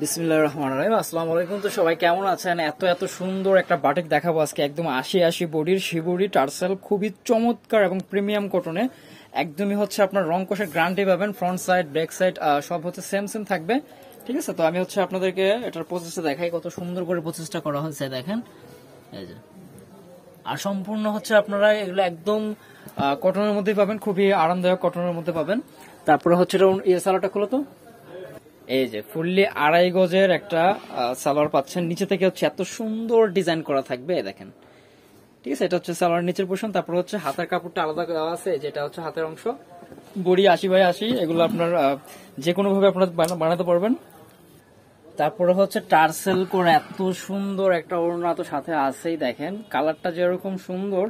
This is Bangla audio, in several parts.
বিসমিল্লাহির রহমানির রহিম। আসসালামু আলাইকুম। তো সবাই কেমন আছেন? এত সুন্দর একটা বাটিক দেখাবো আজকে, একদম ৮০ বডির শিবুরি টার্সেল, খুবই চমৎকার এবং প্রিমিয়াম কটনে। একদমই হচ্ছে আপনার রং কষের গ্যারান্টি পাবেন। ফ্রন্ট সাইড ব্যাক সাইড সব হচ্ছে সেম থাকবে। ঠিক আছে, তো আমি হচ্ছে আপনাদেরকে এটার প্রসেসটা দেখাই, কত সুন্দর করে প্রসেসটা করা হয়েছে দেখেন। এই যে, আর সম্পূর্ণ হচ্ছে আপনারা এগুলো একদম কটনের মধ্যেই পাবেন, খুবই আরামদায়ক কটনের মধ্যে পাবেন। তারপরে হচ্ছে সালোয়ারটা খুলো তো। এই যে ফুললি ২.৫ গজের একটা সালোয়ার পাচ্ছেন, নিচে থেকে হচ্ছে এত সুন্দর ডিজাইন করা থাকবে দেখেন। ঠিক আছে, এটা হচ্ছে সালোয়ার নিচের পোর্শন। তারপর হচ্ছে হাতের কাপড়টা আলাদা দেওয়া আছে, যেটা হচ্ছে হাতের অংশ। বড়ি ৮০/৮০, এগুলো আপনার যে কোনো ভাবে আপনারা বানাতে পারবেন। তারপরে হচ্ছে টার্সেল করে এত সুন্দর একটা ওড়না তো সাথে আছেই দেখেন। কালারটা যেরকম সুন্দর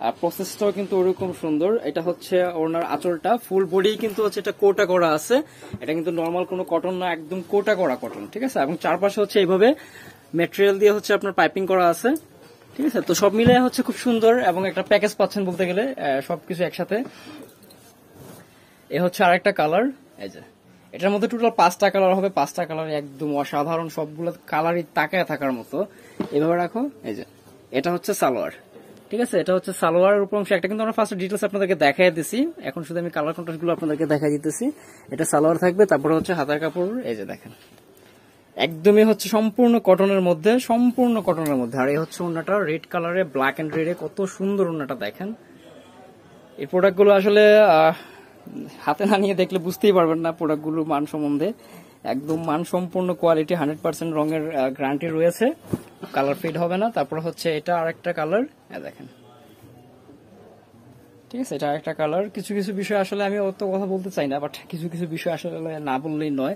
আর প্রসেসটাও কিন্তু ওরকম সুন্দর। এটা হচ্ছে ওড়নার আঁচলটা, ফুল বডি কিন্তু হচ্ছে এটা কোটা করা আছে। এটা কিন্তু নর্মাল কোনো কটন না, একদম কোটা করা কটন। ঠিক আছে, এবং চারপাশে হচ্ছে এইভাবে মেটেরিয়াল দিয়ে হচ্ছে আপনার পাইপিং করা আছে। ঠিক আছে, তো সব মিলে হচ্ছে খুব সুন্দর এবং একটা প্যাকেজ পাচ্ছেন বলতে গেলে, সবকিছু একসাথে। এ হচ্ছে আরেকটা কালার। এই যে, এটার মধ্যে টোটাল 5টা কালার হবে। 5টা কালার একদম অসাধারণ, সবগুলো কালারই তাকায় থাকার মতো। এভাবে রাখো। এই যে, এটা হচ্ছে সালোয়ার। ঠিক আছে, এটা হচ্ছে সালোয়ারের উপর অংশ। একটা কিন্তু আমরা ফার্স্ট ডিটেলস আপনাদেরকে দেখাই দিছি, এখন শুধু আমি কালার কন্ট্রাস্ট গুলো আপনাদেরকে দেখাই দিতেছি। এটা সালোয়ার থাকবে, তারপরে হচ্ছে হাতার কাপড়। এই যে দেখেন, একদমই হচ্ছে সম্পূর্ণ কটনের মধ্যে, সম্পূর্ণ কটনের মধ্যে। আর এই হচ্ছে ওড়নাটা রেড কালারে, ব্ল্যাক এন্ড রেডে, কত সুন্দর ওড়নাটা দেখেন। এই প্রোডাক্টগুলো আসলে হাতে না নিয়ে দেখলে বুঝতেই পারবেন না প্রোডাক্টগুলো মান সম্বন্ধে। একদম মান সম্পূর্ণ কোয়ালিটি, 100% রঙের গ্যারান্টি রয়েছে, কালার ফেড হবে না। তারপর হচ্ছে এটা আরেকটা কালার দেখেন। ঠিক আছে, এটা আরেকটা কালার। কিছু কিছু বিষয় আসলে আমি অত কথা বলতে চাই না, বাট কিছু কিছু বিষয় আসলে না বললেই নয়।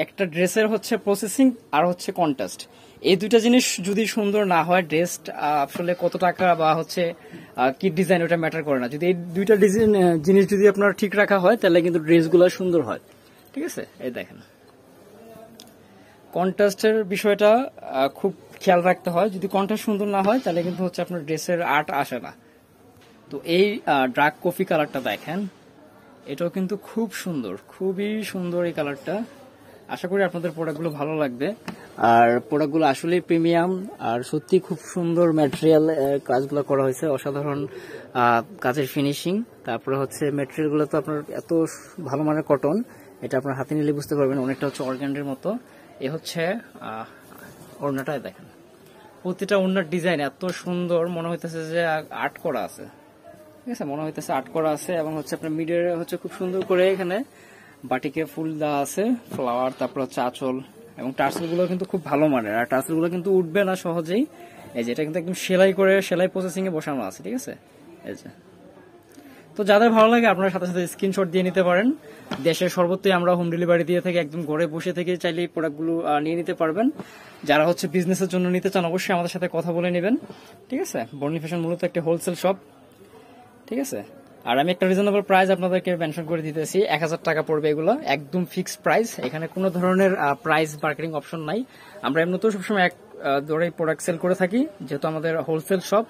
একটা ড্রেসের হচ্ছে প্রসেসিং আর হচ্ছে কন্ট্রাস্ট, এই দুইটা জিনিস যদি সুন্দর না হয়, ড্রেস আসলে কত টাকা বা হচ্ছে কি ডিজাইন, ওটা ম্যাটার করে না। যদি এই দুইটা ডিজাইন জিনিস যদি আপনার ঠিক রাখা হয়, তাহলে কিন্তু ড্রেসগুলো সুন্দর হয়। ঠিক আছে, এই দেখেন, কন্ট্রাস্টের বিষয়টা খুব খেয়াল রাখতে হয়। যদি কন্ট্রাস্ট সুন্দর না হয়, তাহলে কিন্তু হচ্ছে আপনার ড্রেসের আর্ট আসে না। তো এই ডার্ক কফি কালারটা দেখেন, এটাও কিন্তু খুব সুন্দর, খুবই সুন্দর এই কালারটা। আশা করি আপনাদের প্রোডাক্টগুলো ভালো লাগবে। আর প্রোডাক্টগুলো আসলেই প্রিমিয়াম, আর সত্যি খুব সুন্দর ম্যাটেরিয়াল কাজগুলো করা হয়েছে, অসাধারণ কাজের ফিনিশিং। তারপরে হচ্ছে ম্যাটেরিয়ালগুলো তো আপনার এত ভালো মানের কটন, এটা আপনার হাতে নিলে বুঝতে পারবেন, অনেকটা হচ্ছে অর্গানডের মতো। এ হচ্ছে ওড়নাটাই দেখেন, প্রতিটা ওড়নার ডিজাইন এত সুন্দর, মনে হইতেছে যে আর্ট করা আছে। ঠিক আছে, মনে হইতেছে আর্ট করা আছে। এবং হচ্ছে আপনার মিডের হচ্ছে খুব সুন্দর করে এখানে বাটিকে ফুল দেওয়া আছে, ফ্লাওয়ার, তারপর হচ্ছে আঁচল। এবং টার্সেল গুলো কিন্তু খুব ভালো মানের, আর টার্সেল গুলো কিন্তু উঠবে না সহজেই। এই যে, এটা কিন্তু একদম সেলাই করে, সেলাই প্রসেসিং এ বসানো আছে। ঠিক আছে, এই যে, তো যাদের ভালো লাগে আপনারা সাথে সাথে স্ক্রিনশট দিয়ে নিতে পারেন। দেশের সর্বত্রই আমরা হোম ডেলিভারি দিয়ে থাকি, একদম ঘরে বসে থেকে চাইলে এই প্রোডাক্টগুলো নিয়ে নিতে পারবেন। যারা হচ্ছে বিজনেসের জন্য নিতে চান, অবশ্যই আমাদের সাথে কথা বলে নেবেন। ঠিক আছে, বর্ণি ফ্যাশন মূলত একটা হোলসেল শপ। ঠিক আছে, আর আমি একটা রিজনেবল প্রাইস আপনাদেরকে মেনশন করে দিতেছি, ১,০০০ টাকা পড়বে এগুলো, একদম ফিক্সড প্রাইস। এখানে কোনো ধরনের প্রাইস বার্গেনিং অপশন নাই। আমরা এমনিতেও সবসময় এক দরেই প্রোডাক্ট সেল করে থাকি, যেহেতু আমাদের হোলসেল শপ।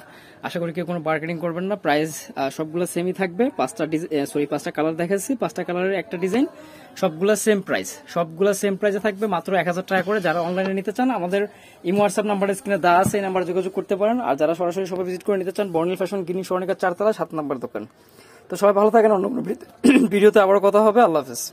আশা করি কেউ কোনো বার্গেনিং করবেন না। প্রাইস সবগুলো সেমই থাকবে। 5টা কালার দেখাচ্ছি, 5টা কালারের একটা ডিজাইন, সবগুলো সেম প্রাইস, সবগুলো সেম প্রাইসে থাকবে, মাত্র ১,০০০ টাকা করে। যারা অনলাইনে নিতে চান, আমাদের ইমো হোয়াটসঅ্যাপ নাম্বার স্ক্রিনে দেওয়া আছে, এই নাম্বার যোগাযোগ করতে পারেন। আর যারা সরাসরি সবাই ভিজিট করে নিতে চান, বর্ণিল ফ্যাশন, গিনি স্বর্ণিকা 4 তলা 7 নম্বর দোকান। তো সবাই ভালো থাকেন, অন্য কোনো ভিডিওতে আবার কথা হবে। আল্লাহ হাফেজ।